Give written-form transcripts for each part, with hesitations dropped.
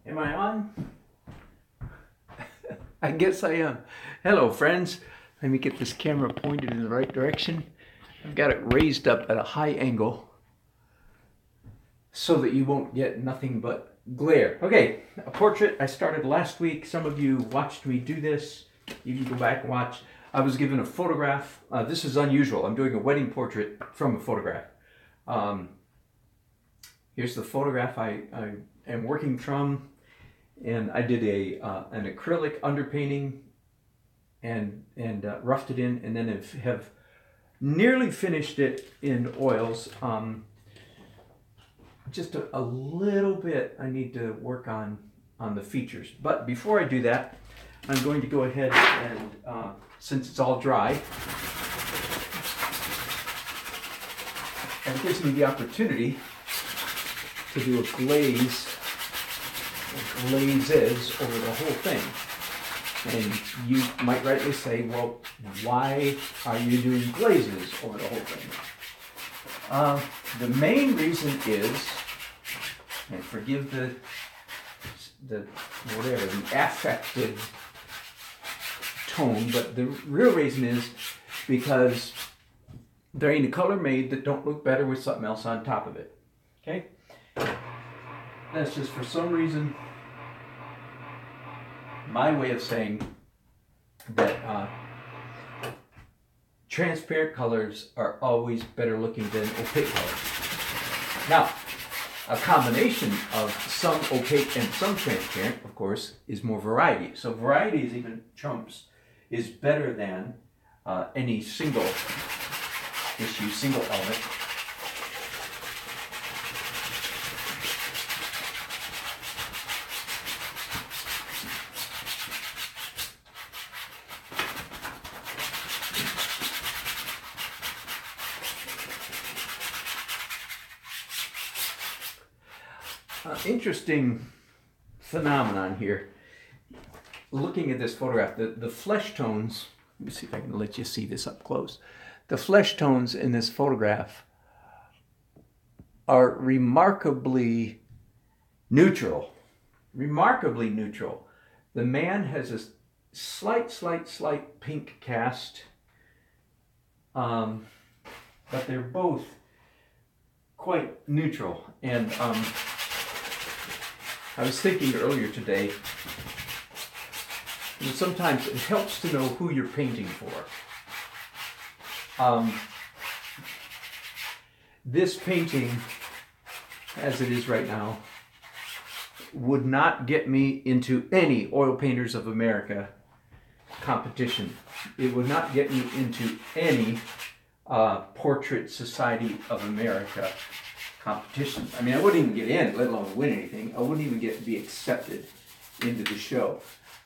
Am I on? I guess I am. Hello, friends. Let me get this camera pointed in the right direction. I've got it raised up at a high angle so that you won't get nothing but glare. Okay, a portrait I started last week. Some of you watched me do this. You can go back and watch. I was given a photograph. This is unusual. I'm doing a wedding portrait from a photograph. Here's the photograph I am working from. And I did an acrylic underpainting and roughed it in, and then have nearly finished it in oils. Just a little bit I need to work on the features. But before I do that, I'm going to go ahead and, since it's all dry, and it gives me the opportunity to do a glazes over the whole thing. And you might rightly say, well, why are you doing glazes over the whole thing? The main reason is, and forgive the affected tone, but the real reason is because there ain't a color made that don't look better with something else on top of it. Okay? That's just for some reason my way of saying that transparent colors are always better looking than opaque colors. Now, a combination of some opaque and some transparent, of course, is more variety. So variety is better than any single issue, single element. Interesting phenomenon here. Looking at this photograph, the flesh tones, let me see if I can let you see this up close. The flesh tones in this photograph are remarkably neutral. Remarkably neutral. The man has a slight pink cast, but they're both quite neutral. And I was thinking earlier today, sometimes it helps to know who you're painting for. This painting, as it is right now, would not get me into any Oil Painters of America competition. It would not get me into any Portrait Society of America competition. I mean, I wouldn't even get in, let alone win anything. I wouldn't even get to be accepted into the show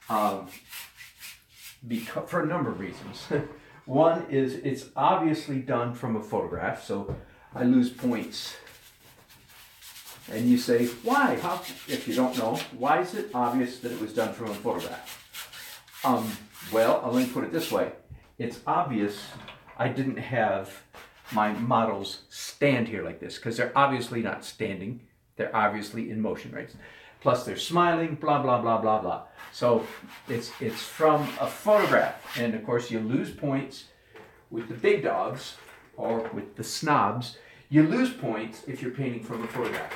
for a number of reasons. One is it's obviously done from a photograph, so I lose points. And you say, why? How? If you don't know, why is it obvious that it was done from a photograph? Well, let me put it this way. It's obvious I didn't have my models stand here like this, because they're obviously not standing. They're obviously in motion, right? Plus they're smiling, blah, blah, blah, blah, blah. So it's from a photograph. And of course you lose points with the big dogs or with the snobs. You lose points if you're painting from a photograph.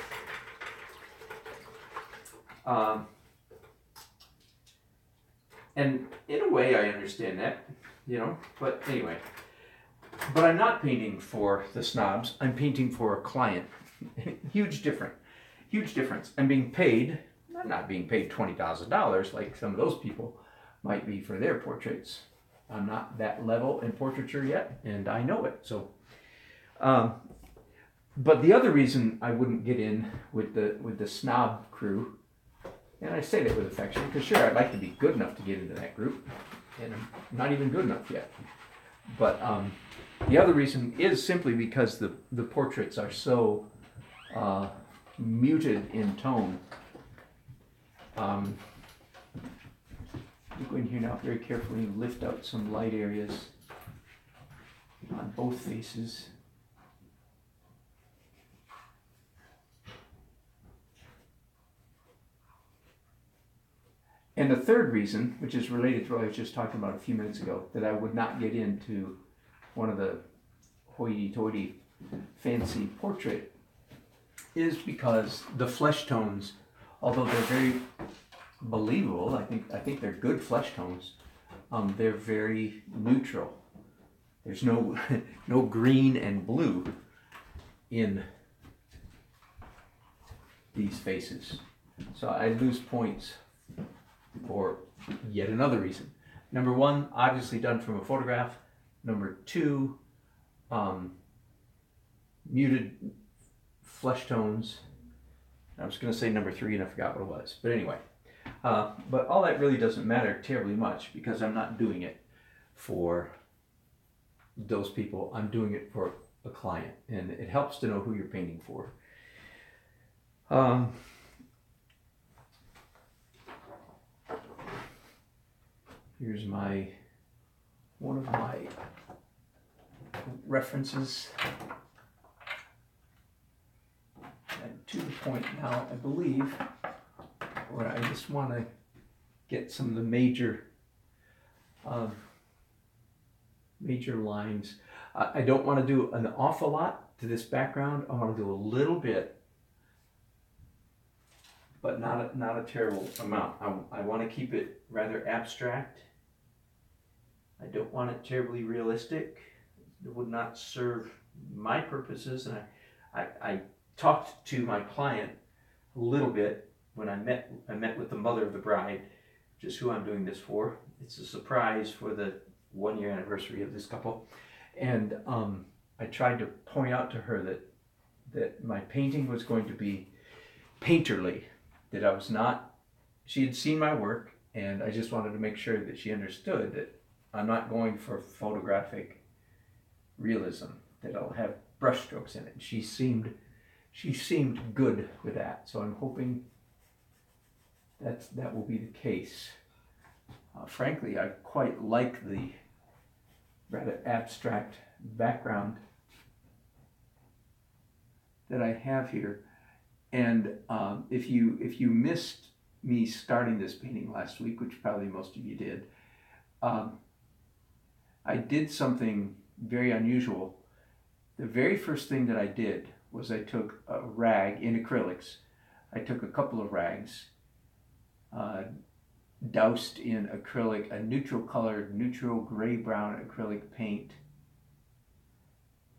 And in a way I understand that, but anyway. But I'm not painting for the snobs. I'm painting for a client. Huge difference. I'm being paid. I'm not being paid $20,000 like some of those people might be for their portraits. I'm not that level in portraiture yet, and I know it. So, but the other reason I wouldn't get in with the snob crew, and I say that with affection, because sure, I'd like to be good enough to get into that group, and I'm not even good enough yet. But the other reason is simply because the portraits are so muted in tone. I'll go in here now very carefully and lift out some light areas on both faces. And the third reason, which is related to what I was just talking about a few minutes ago, that I would not get into one of the hoity-toity fancy portrait, is because the flesh tones, although they're very believable, I think they're good flesh tones, they're very neutral. There's no no green and blue in these faces. So I lose points for yet another reason. Number one, obviously done from a photograph. Number two, muted flesh tones. I was going to say number three and I forgot what it was. But anyway, but all that really doesn't matter terribly much because I'm not doing it for those people. I'm doing it for a client, and it helps to know who you're painting for. Here's one of my references. And to the point now, I believe, where I just want to get some of the major lines. I don't want to do an awful lot to this background. I want to do a little bit, but not a terrible amount. I want to keep it rather abstract. I don't want it terribly realistic. It would not serve my purposes. And I talked to my client a little bit when I met with the mother of the bride, which is who I'm doing this for. It's a surprise for the 1-year anniversary of this couple. And I tried to point out to her that my painting was going to be painterly, that I was not, she had seen my work, and I just wanted to make sure that she understood that I'm not going for photographic realism, that I'll have brushstrokes in it. She seemed good with that, so I'm hoping that will be the case. Frankly, I quite like the rather abstract background that I have here. And if you missed me starting this painting last week, which probably most of you did, I did something very unusual. The very first thing that I did was I took a rag in acrylics. I took a couple of rags, doused in acrylic, a neutral colored, neutral gray-brown acrylic paint,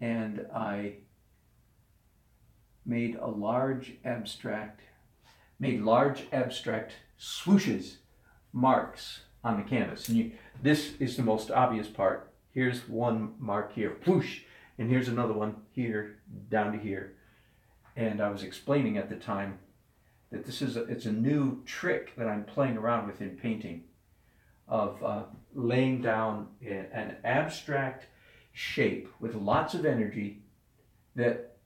and I made large abstract swooshes, marks on the canvas. And this is the most obvious part. Here's one mark here, whoosh, and here's another one here, down to here. And I was explaining at the time that it's a new trick that I'm playing around with in painting, of laying down an abstract shape with lots of energy that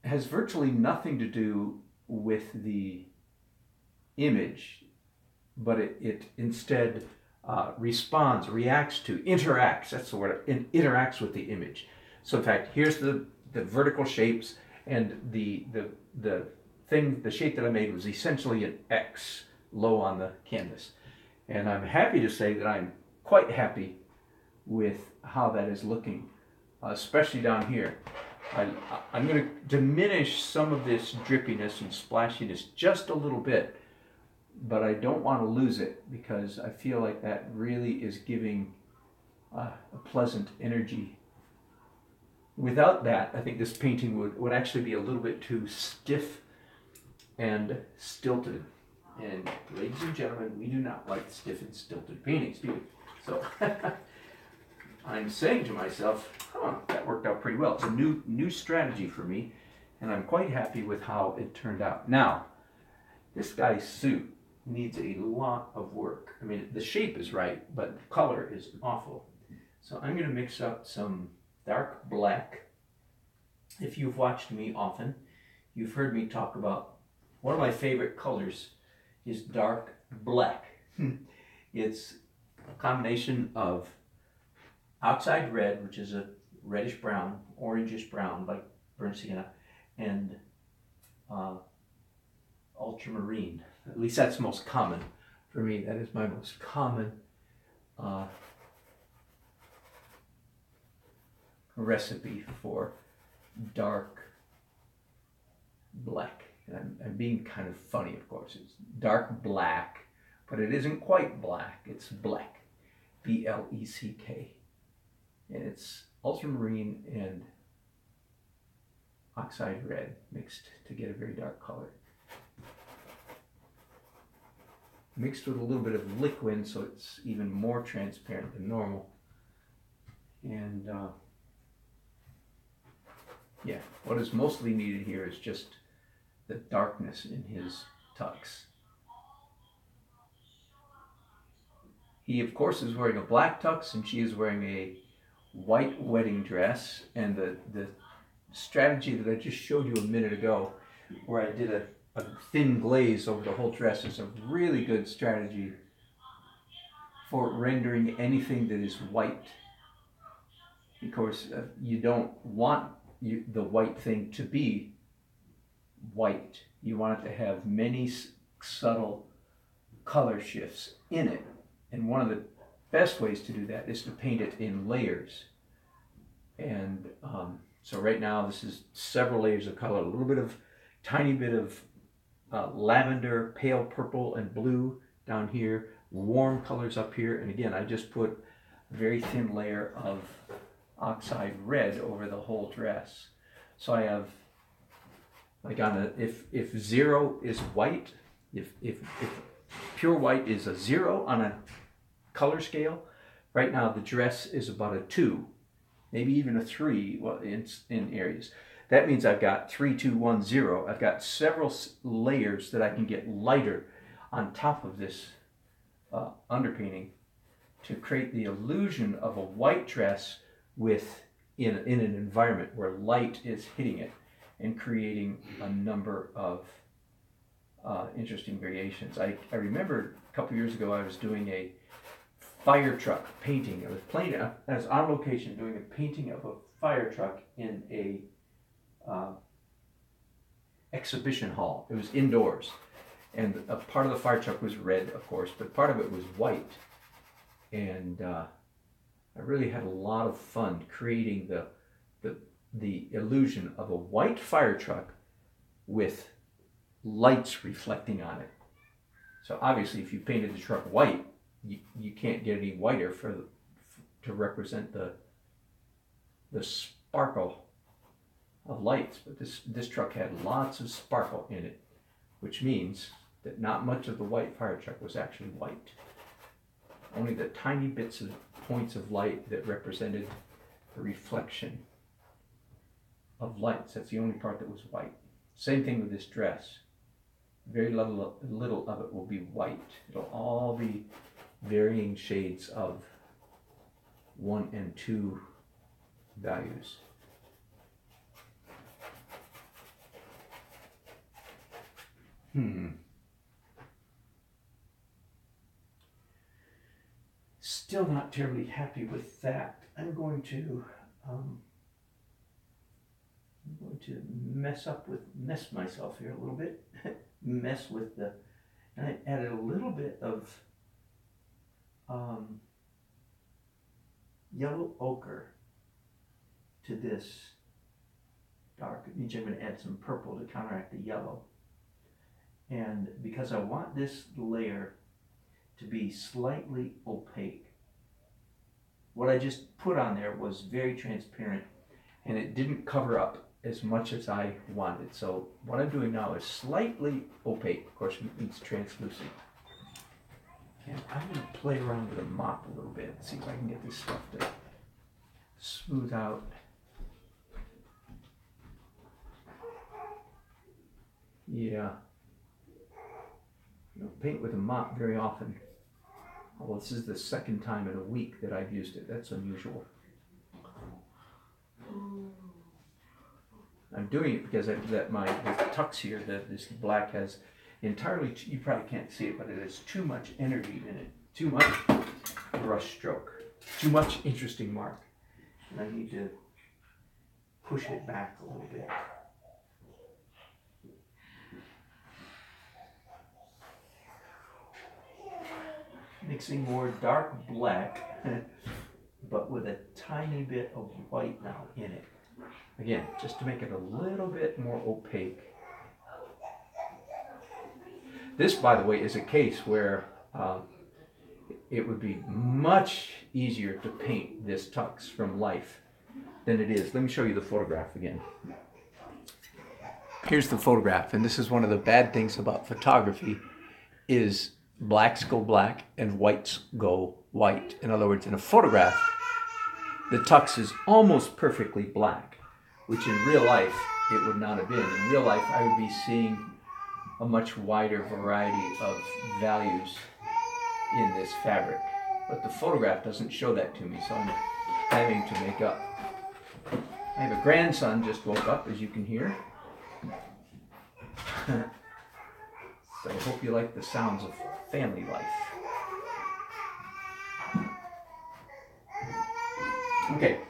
has virtually nothing to do with the image, but it instead responds, reacts to, interacts, that's the word, it interacts with the image. So in fact, here's the vertical shapes, and the shape that I made was essentially an X low on the canvas. And I'm happy to say that I'm quite happy with how that is looking, especially down here. I'm going to diminish some of this drippiness and splashiness just a little bit, but I don't want to lose it because I feel like that really is giving a pleasant energy. Without that, I think this painting would actually be a little bit too stiff and stilted. And ladies and gentlemen, we do not like stiff and stilted paintings, do we? So I'm saying to myself, that worked out pretty well. It's a new strategy for me, and I'm quite happy with how it turned out. Now, this guy's suit needs a lot of work. I mean, the shape is right, but the color is awful. So I'm going to mix up some dark black. If you've watched me often, you've heard me talk about one of my favorite colors is dark black. It's a combination of outside red, which is a reddish brown, orangish brown like burnt sienna, and ultramarine. At least that's most common for me. That is my most common recipe for dark black. And I'm being kind of funny, of course. It's dark black, but it isn't quite black. It's black, B-L-E-C-K. And it's ultramarine and oxide red mixed to get a very dark color. Mixed with a little bit of liquid, so it's even more transparent than normal. And yeah, what is mostly needed here is just the darkness in his tux. He, of course, is wearing a black tux, and she is wearing a white wedding dress. And the strategy that I just showed you a minute ago, where I did a thin glaze over the whole dress, is a really good strategy for rendering anything that is white. Of course, you don't want the white thing to be white. You want it to have many subtle color shifts in it. And one of the best ways to do that is to paint it in layers. And so right now this is several layers of color, a little bit of, tiny bit of lavender, pale purple and blue down here, warm colors up here. And again, I just put a very thin layer of oxide red over the whole dress. So I have, like on a, if 0 is white, if pure white is a 0 on a color scale, right now the dress is about a 2, maybe even a 3 in areas. That means I've got 3, 2, 1, 0. I've got several layers that I can get lighter on top of this underpainting to create the illusion of a white dress in an environment where light is hitting it and creating a number of interesting variations. I remember a couple years ago I was doing a fire truck painting. I was on location doing a painting of a fire truck in a exhibition hall. It was indoors, and a part of the fire truck was red, of course, but part of it was white. And I really had a lot of fun creating the illusion of a white fire truck with lights reflecting on it. So obviously, if you painted the truck white, you can't get any whiter to represent the sparkle of lights. But this truck had lots of sparkle in it, which means that not much of the white fire truck was actually white. Only the tiny bits of points of light that represented the reflection of lights. That's the only part that was white. Same thing with this dress. Very little of it will be white. It'll all be varying shades of 1 and 2 values. Still not terribly happy with that. I'm going to mess myself here a little bit. Mess with and I added a little bit of yellow ochre to this dark. It means I'm going to add some purple to counteract the yellow. And because I want this layer to be slightly opaque, what I just put on there was very transparent, and it didn't cover up as much as I wanted. So what I'm doing now is slightly opaque. Of course, it means translucent. And I'm going to play around with a mop a little bit, see if I can get this stuff to smooth out. Yeah. I don't paint with a mop very often. Well, this is the second time in a week that I've used it. That's unusual. I'm doing it because this tux here, this black has entirely, you probably can't see it, but it has too much energy in it. Too much brush stroke. Too much interesting mark. And I need to push it back a little bit. mixing more dark black, but with a tiny bit of white now in it. Again, just to make it a little bit more opaque. This, by the way, is a case where it would be much easier to paint this tux from life than it is. Let me show you the photograph again. Here's the photograph, and this is one of the bad things about photography, is blacks go black and whites go white. In other words, in a photograph, the tux is almost perfectly black, which in real life it would not have been. In real life, I would be seeing a much wider variety of values in this fabric. But the photograph doesn't show that to me, so I'm having to make up. I have a grandson just woke up, as you can hear. So I hope you like the sounds of family life. Okay,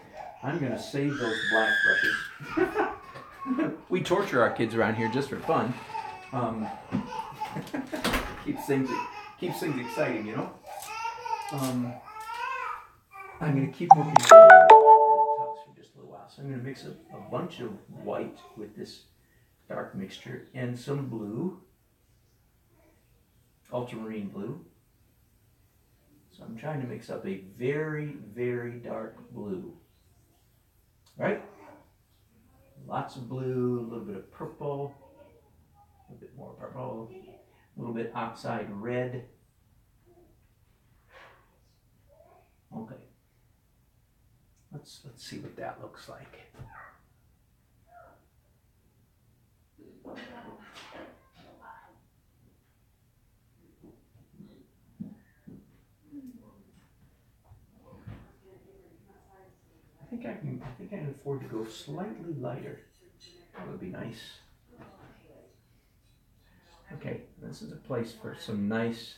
I'm gonna save those black brushes. We torture our kids around here just for fun. Keeps things exciting, you know. I'm gonna keep working on the tux for just a little while. So I'm gonna mix a bunch of white with this dark mixture and some blue, ultramarine blue. So I'm trying to mix up a very, very dark blue. Right? Lots of blue, a little bit of purple, a little bit more purple, a little bit oxide red. Okay. Let's see what that looks like. I think I can afford to go slightly lighter. That would be nice. Okay, this is a place for some nice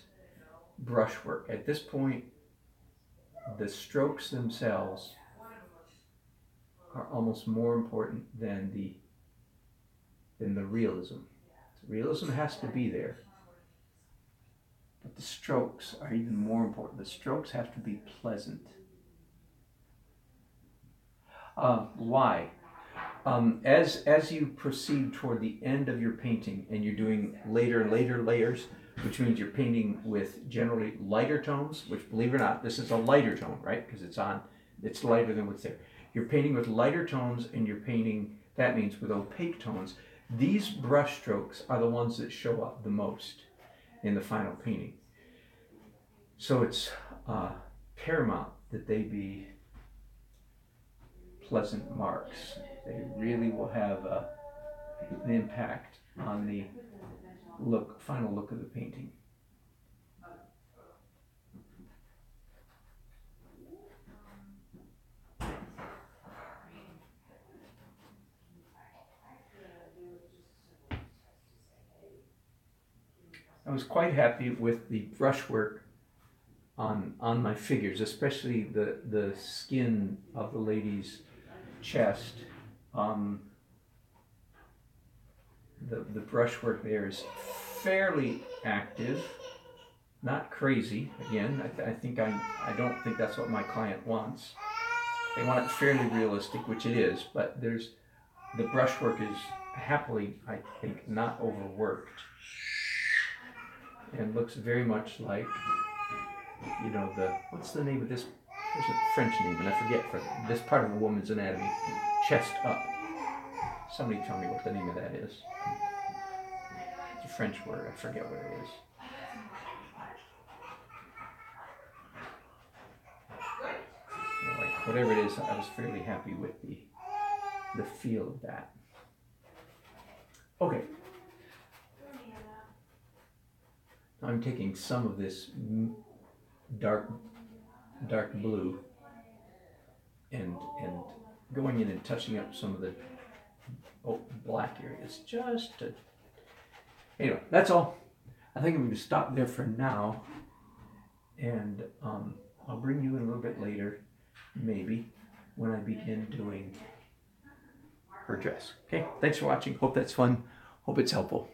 brushwork. At this point, the strokes themselves are almost more important than the realism. The realism has to be there, but the strokes are even more important. The strokes have to be pleasant. Why? As you proceed toward the end of your painting and you're doing later and later layers, which means you're painting with generally lighter tones, which, believe it or not, this is a lighter tone, right? Because it's lighter than what's there. You're painting with lighter tones and you're painting, that means with opaque tones. These brush strokes are the ones that show up the most in the final painting. So it's paramount that they be pleasant marks. They really will have an impact on the final look of the painting. I was quite happy with the brushwork on my figures, especially the skin of the lady's chest. The brushwork there is fairly active, not crazy. Again, I don't think that's what my client wants. They want it fairly realistic, which it is, but the brushwork is happily, I think, not overworked, and looks very much like, you know, what's the name of this? There's a French name, and I forget, for this part of a woman's anatomy. Chest up. Somebody tell me what the name of that is. It's a French word. I forget what it is. Anyway, whatever it is, I was fairly happy with the feel of that. Okay. I'm taking some of this dark blue and going in and touching up some of the black areas, just to, anyway, that's all. I think I'm going to stop there for now, and I'll bring you in a little bit later, maybe, when I begin doing her dress. Okay, thanks for watching. Hope that's fun. Hope it's helpful.